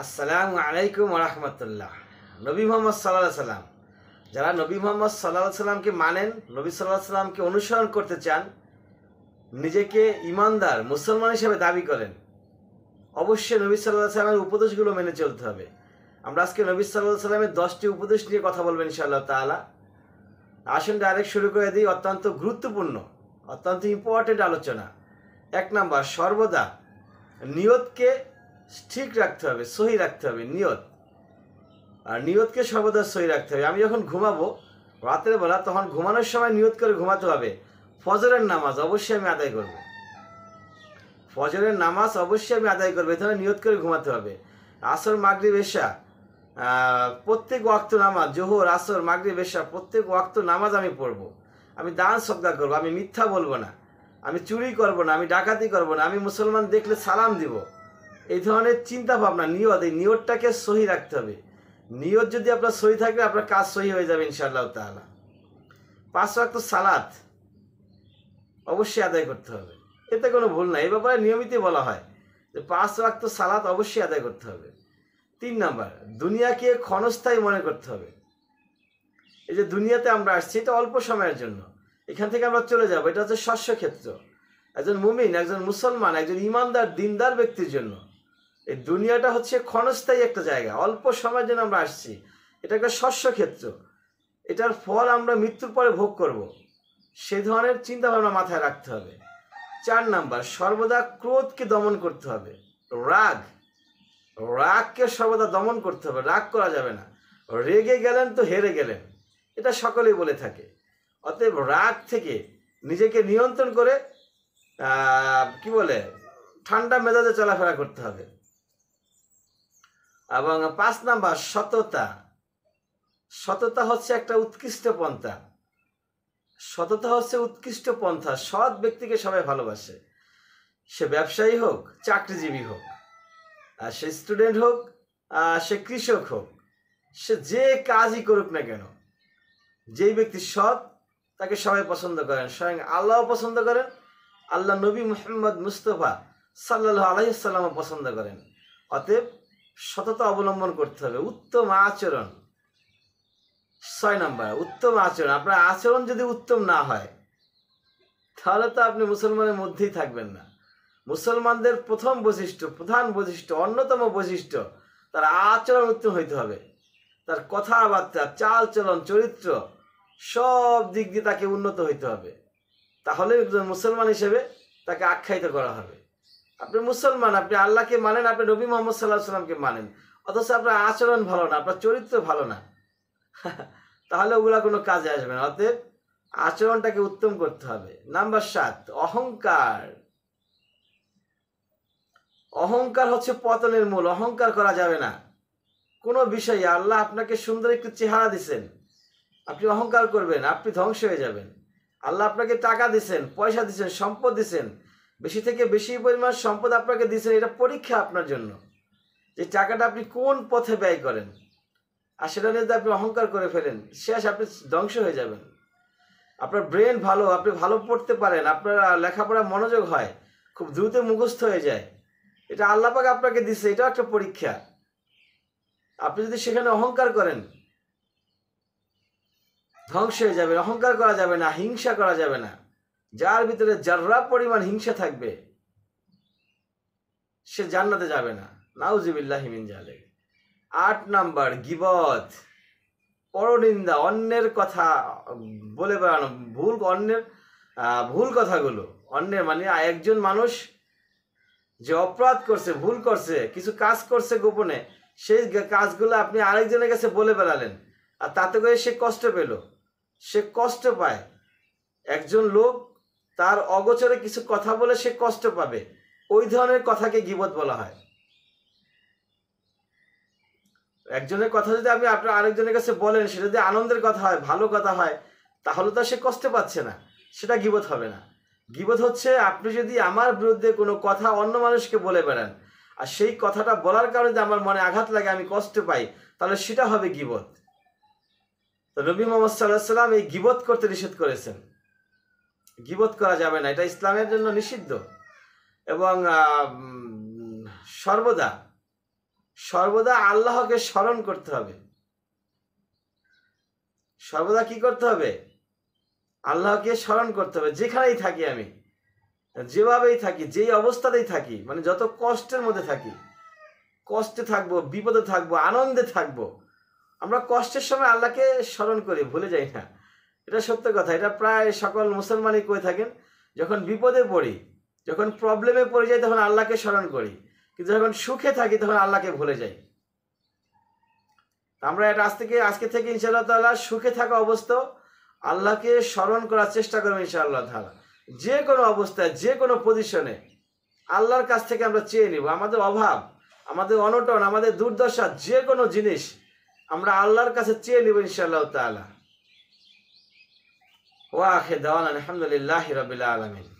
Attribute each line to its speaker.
Speaker 1: আসসালামু আলাইকুম ওরহমতুল্লাহ। নবী মোহাম্মদ সাল্লাল্লাহু আলাইহি সাল্লাম, যারা নবী মোহাম্মদ সাল্লাল্লাহু আলাইহি সাল্লামকে মানেন, নবী সাল্লাল্লাহু আলাইহি সাল্লামকে অনুসরণ করতে চান, নিজেকে ইমানদার মুসলমান হিসেবে দাবি করেন, অবশ্যই নবী সাল্লাল্লাহু আলাইহি সাল্লামের উপদেশগুলো মেনে চলতে হবে। আমরা আজকে নবী সাল্লাল্লাহু আলাইহি সাল্লামের 10টি উপদেশ নিয়ে কথা বলবো ইনশাআল্লাহ তাআলা। আসুন ডাইরেক্ট শুরু করে দিই। অত্যন্ত গুরুত্বপূর্ণ, অত্যন্ত ইম্পর্টেন্ট আলোচনা। 1 নাম্বার, সর্বদা নিয়তকে ঠিক রাখতে হবে, সহি রাখতে হবে নিয়ত। আর নিয়তকে সর্বদা সহি রাখতে হবে। আমি যখন ঘুমাবো রাতের বেলা, তখন ঘুমানোর সময় নিয়ত করে ঘুমাতে হবে ফজরের নামাজ অবশ্যই আমি আদায় করব, ফজরের নামাজ অবশ্যই আমি আদায় করবো, এখানে নিয়ত করে ঘুমাতে হবে। আসর মাগরিব এশা প্রত্যেক ওয়াক্ত নামাজ, জোহর আসর মাগরিব এশা প্রত্যেক ওয়াক্ত নামাজ আমি পড়বো। আমি দান সদকা করবো, আমি মিথ্যা বলবো না, আমি চুরি করব না, আমি ডাকাতি করব না, আমি মুসলমান দেখলে সালাম দিব। এই ধরনের চিন্তা ভাবনা, নিয়ত, এই নিয়তটাকে সহি রাখতে হবে। নিয়ত যদি আপনার সহি থাকে, আপনার কাজ সহি হয়ে যাবে ইনশাআল্লাহ তাআলা। 5 ওয়াক্ত সালাত অবশ্যই আদায় করতে হবে, এতে কোনো ভুল নাই। এই ব্যাপারে নিয়মিতই বলা হয় যে 5 ওয়াক্ত সালাত অবশ্যই আদায় করতে হবে। 3 নাম্বার, দুনিয়াকে ক্ষণস্থায়ী মনে করতে হবে। এই যে দুনিয়াতে আমরা আসছি, এটা অল্প সময়ের জন্য, এখান থেকে আমরা চলে যাব। এটা হচ্ছে শস্য ক্ষেত্র। একজন মুমিন, একজন মুসলমান, একজন ইমানদার দিনদার ব্যক্তির জন্য এই দুনিয়াটা হচ্ছে ক্ষণস্থায়ী একটা জায়গা, অল্প সময়ের জন্য আমরা আসছি। এটা একটা শস্য ক্ষেত্র, এটার ফল আমরা মৃত্যুর পরে ভোগ করব, সেই ধরনের চিন্তা ভাবনা মাথায় রাখতে হবে। 4 নাম্বার, সর্বদা ক্রোধকে দমন করতে হবে। রাগকে সর্বদা দমন করতে হবে, রাগ করা যাবে না। রেগে গেলেন তো হেরে গেলেন, এটা সকলেই বলে থাকে। অতএব রাগ থেকে নিজেকে নিয়ন্ত্রণ করে কি বলে ঠান্ডা মেজাজে চলাফেরা করতে হবে। এবং 5 নাম্বার, সততা। সততা হচ্ছে একটা উৎকৃষ্ট পন্থা, সততা হচ্ছে উৎকৃষ্ট পন্থা। সৎ ব্যক্তিকে সবাই ভালোবাসে, সে ব্যবসায়ী হোক, চাকরিজীবী হোক, আর সে স্টুডেন্ট হোক, সে কৃষক হোক, সে যে কাজই করুক না কেন, যেই ব্যক্তি সৎ তাকে সবাই পছন্দ করেন, স্বয়ং আল্লাহ পছন্দ করেন, আল্লাহ নবী মুহাম্মদ মুস্তাফা সাল্লাল্লাহু আলাইহি ওয়াসাল্লাম পছন্দ করেন। অতএব সততা অবলম্বন করতে হবে। উত্তম আচরণ। 6 নাম্বার, উত্তম আচরণ। আপনার আচরণ যদি উত্তম না হয়, তাহলে তো আপনি মুসলমানের মধ্যেই থাকবেন না। মুসলমানদের প্রথম বৈশিষ্ট্য, প্রধান বৈশিষ্ট্য, অন্যতম বৈশিষ্ট্য, তার আচরণ উত্তম হইতে হবে। তার কথাবার্তা, চাল চলন, চরিত্র, সব দিক দিয়ে তাকে উন্নত হইতে হবে। তাহলে একজন মুসলমান হিসেবে তাকে আখ্যায়িত করা হবে। আপনি মুসলমান, আপনি আল্লাহকে মানেন, আপনি নবী মোহাম্মদ সাল্লাল্লাহু আলাইহি সাল্লামকে মানেন, অথচ আপনার আচরণ ভালো না, আপনার চরিত্র ভালো না, তাহলে ওগুলা কোনো কাজে আসবে না। অতএব আচরণটাকে উত্তম করতে হবে। নাম্বার 7, অহংকার। অহংকার হচ্ছে পতনের মূল। অহংকার করা যাবে না কোনো বিষয়ে। আল্লাহ আপনাকে সুন্দর একটু চেহারা দিছেন, আপনি অহংকার করবেন, আপনি ধ্বংস হয়ে যাবেন। আল্লাহ আপনাকে টাকা দিছেন, পয়সা দিছেন, সম্পদ দিছেন, বেশি থেকে বেশি পরিমাণ সম্পদ আপনাকে দিছেন, এটা পরীক্ষা আপনার জন্য, যে টাকাটা আপনি কোন পথে ব্যয় করেন। আর সেটা নিয়ে যদি আপনি অহংকার করে ফেলেন, শেষ, আপনি ধ্বংস হয়ে যাবেন। আপনার ব্রেন ভালো, আপনি ভালো পড়তে পারেন, আপনার লেখাপড়া মনোযোগ হয়, খুব দ্রুত মুখস্থ হয়ে যায়, এটা আল্লাহ পাক আপনাকে দিছে, এটাও একটা পরীক্ষা। আপনি যদি সেখানে অহংকার করেন, ধ্বংস হয়ে যাবে। অহংকার করা যাবে না, হিংসা করা যাবে না। যার ভিতরে যার্রা পরিমাণ হিংসা থাকবে, সে জান্নাতে যাবে না, নাউজুবিল্লাহি মিন জালিক। 8 নাম্বার, গীবত, পরনিন্দা, অন্যের কথা বলে বেড়ানো, অন্যের ভুল কথাগুলো। অন্যের মানে একজন মানুষ যে অপরাধ করছে, ভুল করছে, কিছু কাজ করছে গোপনে, সেই কাজগুলো আপনি আরেকজনের কাছে বলে বেড়ালেন, আর তাতে করে সে কষ্ট পেল, সে কষ্ট পায়। একজন লোক তার অগোচরে কিছু কথা বলে সে কষ্ট পাবে, ওই ধরনের কথাকে গীবত বলা হয়। একজনের কথা যদি আপনি আপনার আরেকজনের কাছে বলেন, সেটা যদি আনন্দের কথা হয়, ভালো কথা হয়, তাহলে তো সে কষ্ট পাচ্ছে না, সেটা গীবত হবে না। গীবত হচ্ছে আপনি যদি আমার বিরুদ্ধে কোনো কথা অন্য মানুষকে বলে বেড়ান, আর সেই কথাটা বলার কারণে যদি আমার মনে আঘাত লাগে, আমি কষ্ট পাই, তাহলে সেটা হবে গীবত। তো নবী মুহাম্মদ সাল্লাল্লাহু আলাইহি সাল্লাম এই গীবত করতে নিষেধ করেছেন। গীবত করা যাবে না, এটা ইসলামের জন্য নিষিদ্ধ। এবং সর্বদা সর্বদা আল্লাহকে স্মরণ করতে হবে। সর্বদা কি করতে হবে? আল্লাহকে স্মরণ করতে হবে। যেখানেই থাকি আমি, যেভাবেই থাকি, যেই অবস্থাতেই থাকি, মানে যত কষ্টের মধ্যে থাকি, কষ্টে থাকবো, বিপদে থাকবো, আনন্দে থাকবো, আমরা কষ্টের সময় আল্লাহকে স্মরণ করি, ভুলে যাই না। এটা সত্য কথা। এটা প্রায় সকল মুসলমানই করে থাকেন। যখন বিপদে পড়ি, যখন প্রবলেমে পড়ে যাই, তখন আল্লাহকে স্মরণ করি, কিন্তু যখন সুখে থাকি তখন আল্লাহকে ভুলে যাই। আমরা এটা আজকে থেকে ইনশাআল্লাহ তাআলা সুখে থাকা অবস্থা আল্লাহকে স্মরণ করার চেষ্টা করবো ইনশাআল্লাহ তাআলা। যে কোনো অবস্থায়, যে কোনো পজিশনে আল্লাহর কাছ থেকে আমরা চেয়ে নিব। আমাদের অভাব, আমাদের অনটন, আমাদের দুর্দশা, যে কোনো জিনিস আমরা আল্লাহর কাছে চেয়ে নিব ইনশাআল্লাহ তাআলা। ওয়া আখির দাওয়ানা আলহামদুলিল্লাহি রাব্বিল আলামিন।